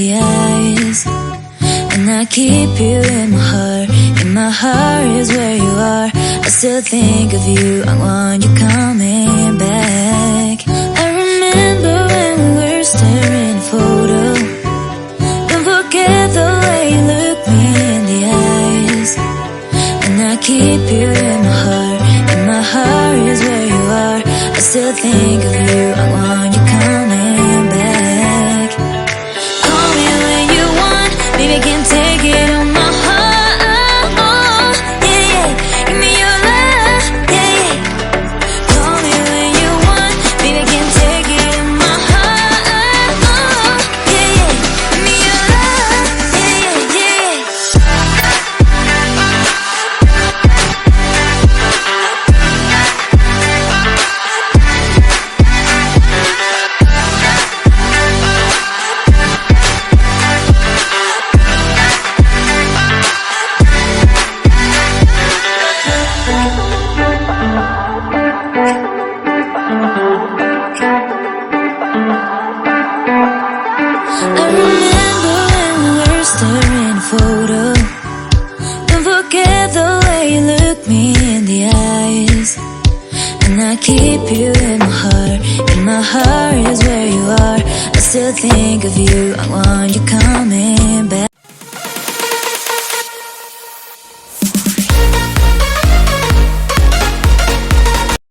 the eyes, and I keep you in my heart. In my heart is where you are. I still think of you, I want you coming back. I remember when we were staring at a photo. Don't forget the way you look me in the eyes, and I keep you in my heart. In my heart is where you are. I still think of you, I want you coming back. Call me when you want, baby, I can take it on my heart. Yeah, yeah, give me your love, yeah, yeah. Call me when you want, baby, I can take it on my heart. Yeah, yeah, give me your love, yeah, yeah, yeah. I remember when we were staring at a photo. Don't forget the way you look me in the eyes, and I keep you in my heart. In my heart is where you are. I still think of you, I want you coming back.